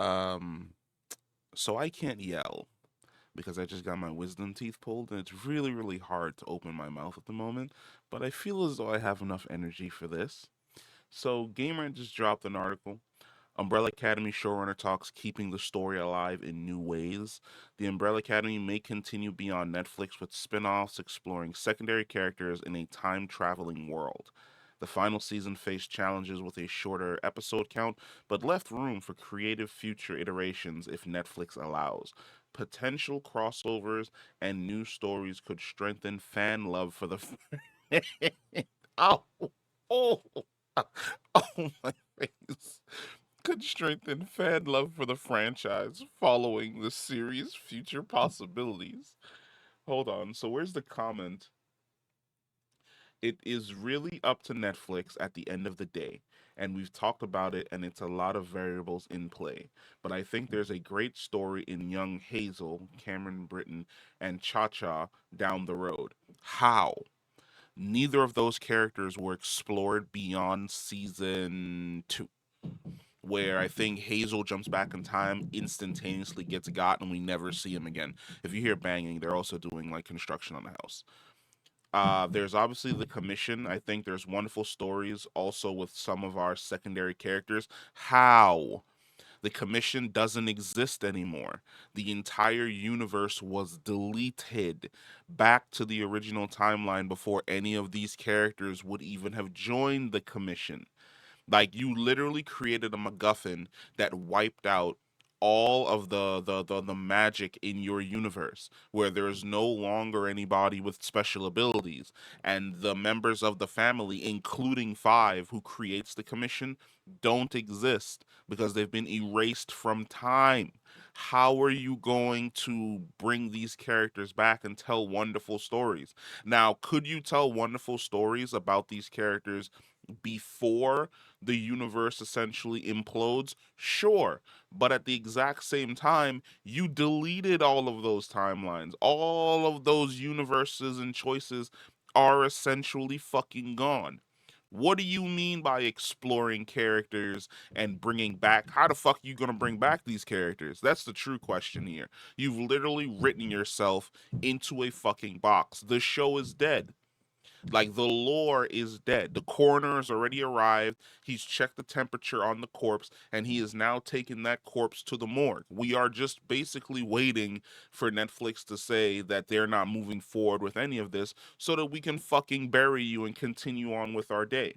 Um, so I can't yell because I just got my wisdom teeth pulled, and it's really, really hard to open my mouth at the moment. But I feel as though I have enough energy for this. So, Gamer just dropped an article. Umbrella Academy showrunner talks keeping the story alive in new ways. The Umbrella Academy may continue beyond Netflix with spin offs exploring secondary characters in a time traveling world. The final season faced challenges with a shorter episode count, but left room for creative future iterations if Netflix allows. Potential crossovers and new stories could strengthen fan love for the. Oh, oh, oh my face. Could strengthen fan love for the franchise following the series' future possibilities. Hold on, so where's the comment? It is really up to Netflix at the end of the day, and we've talked about it, and it's a lot of variables in play. But I think there's a great story in young Hazel, Cameron Britton, and Cha Cha down the road. How? Neither of those characters were explored beyond season two, where I think Hazel jumps back in time, instantaneously gets got, and we never see him again. If you hear banging, they're also doing like construction on the house. There's obviously the commission. I think there's wonderful stories also with some of our secondary characters. How? The commission doesn't exist anymore. The entire universe was deleted back to the original timeline before any of these characters would even have joined the commission. Like you literally created a MacGuffin that wiped out all of the magic in your universe, where there is no longer anybody with special abilities, and the members of the family, including Five, who creates the commission, don't exist because they've been erased from time. How are you going to bring these characters back and tell wonderful stories? Now, could you tell wonderful stories about these characters before the universe essentially implodes? Sure. But at the exact same time, you deleted all of those timelines. All of those universes and choices are essentially fucking gone. What do you mean by exploring characters and bringing back? How the fuck are you gonna bring back these characters? That's the true question here. You've literally written yourself into a fucking box. The show is dead. Like the lore is dead. The coroner has already arrived. He's checked the temperature on the corpse, and he is now taking that corpse to the morgue. We are just basically waiting for Netflix to say that they're not moving forward with any of this so that we can fucking bury you and continue on with our day.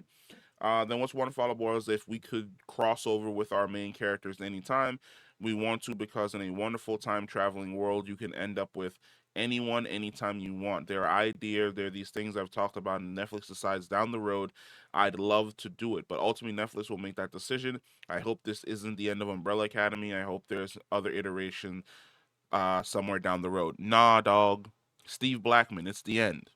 Then what's wonderful about is if we could cross over with our main characters anytime we want to, because in a wonderful time traveling world, you can end up with anyone anytime you want. There are ideas, there are these things I've talked about, and Netflix decides down the road, I'd love to do it. But ultimately, Netflix will make that decision. I hope this isn't the end of Umbrella Academy. I hope there's other iteration somewhere down the road. Nah, dog. Steve Blackman, it's the end.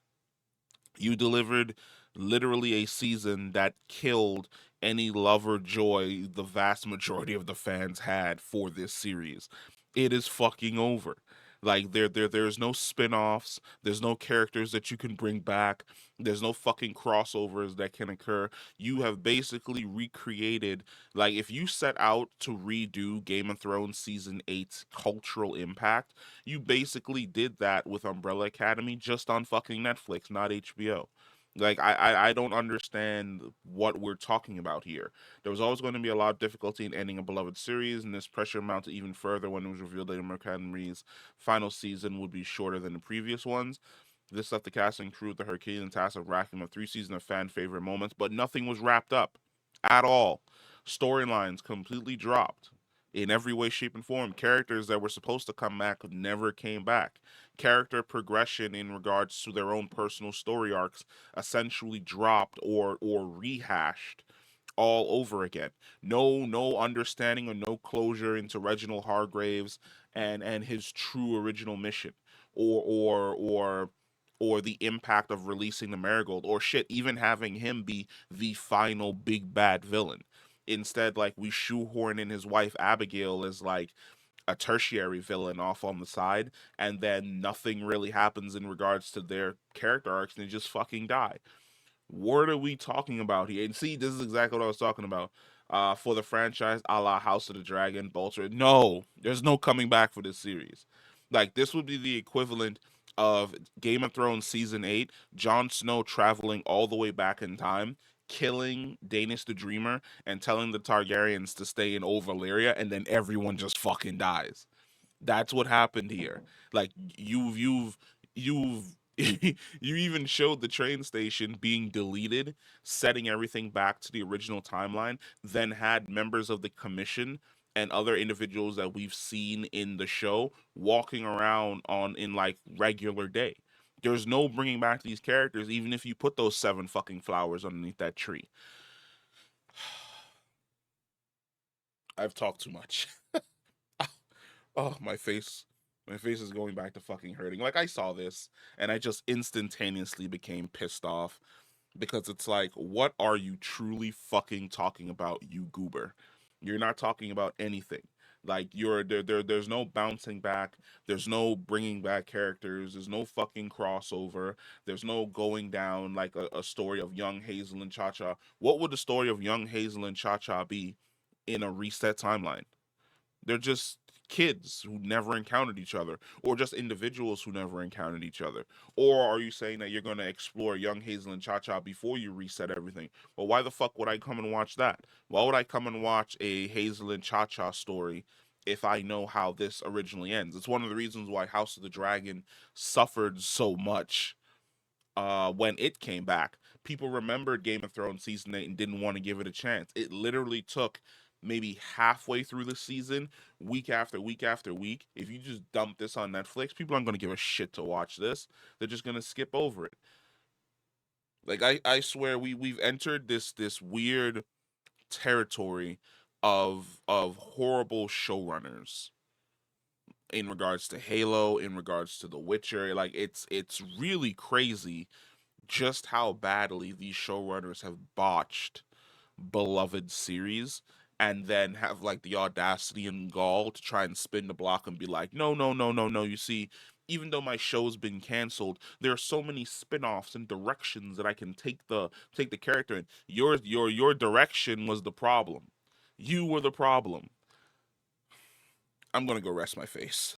You delivered literally a season that killed any love or joy the vast majority of the fans had for this series. It is fucking over. Like there's no spin-offs, there's no characters that you can bring back, there's no fucking crossovers that can occur. You have basically recreated, like if you set out to redo Game of Thrones season 8's cultural impact, you basically did that with Umbrella Academy just on fucking Netflix, not HBO. Like I don't understand what we're talking about here. There was always going to be a lot of difficulty in ending a beloved series, and this pressure mounted even further when it was revealed that Umbrella Academy's final season would be shorter than the previous ones. This left the cast and crew with the Herculean task of racking up 3 seasons of fan favorite moments, but nothing was wrapped up at all. Storylines completely dropped in every way, shape, and form. Characters that were supposed to come back never came back. Character progression in regards to their own personal story arcs essentially dropped or rehashed all over again. No understanding or no closure into Reginald Hargraves and his true original mission, or or the impact of releasing the Marigold, or shit, even having him be the final big bad villain. Instead, like we shoehorn in his wife Abigail as like a tertiary villain off on the side, and then nothing really happens in regards to their character arcs, and they just fucking die. What are we talking about here? And see, this is exactly what I was talking about. for the franchise, a la House of the Dragon, Bolter. No, there's no coming back for this series. Like this would be the equivalent of Game of Thrones season 8, Jon Snow traveling all the way back in time, killing Daenerys the Dreamer and telling the Targaryens to stay in Old Valyria, and then everyone just fucking dies. That's what happened here. Like you've you even showed the train station being deleted, setting everything back to the original timeline, then had members of the commission and other individuals that we've seen in the show walking around on in like regular day. There's no bringing back these characters even if you put those 7 fucking flowers underneath that tree. I've talked too much. Oh, my face is going back to fucking hurting. Like I saw this and I just instantaneously became pissed off because it's like, what are you truly fucking talking about, you goober? You're not talking about anything. Like there's no bouncing back, there's no bringing back characters, there's no fucking crossover, there's no going down like a story of young Hazel and Cha Cha. What would the story of young Hazel and Cha Cha be in a reset timeline? They're just kids who never encountered each other, or just individuals who never encountered each other. Or are you saying that you're going to explore young Hazel and Cha Cha before you reset everything? Well, why the fuck would I come and watch that? Why would I come and watch a Hazel and Cha Cha story if I know how this originally ends? It's one of the reasons why House of the Dragon suffered so much when it came back. People remembered Game of Thrones season 8 and didn't want to give it a chance. It literally took maybe halfway through the season, week after week after week. If you just dump this on Netflix, people aren't going to give a shit to watch this. They're just going to skip over it. Like I swear we've entered this weird territory of horrible showrunners in regards to Halo, in regards to The Witcher. Like it's really crazy just how badly these showrunners have botched beloved series and then have like the audacity and gall to try and spin the block and be like, no, no, no, no, no. You see, even though my show's been canceled, there are so many spin-offs and directions that I can take the character in. Your direction was the problem. You were the problem. I'm gonna go rest my face.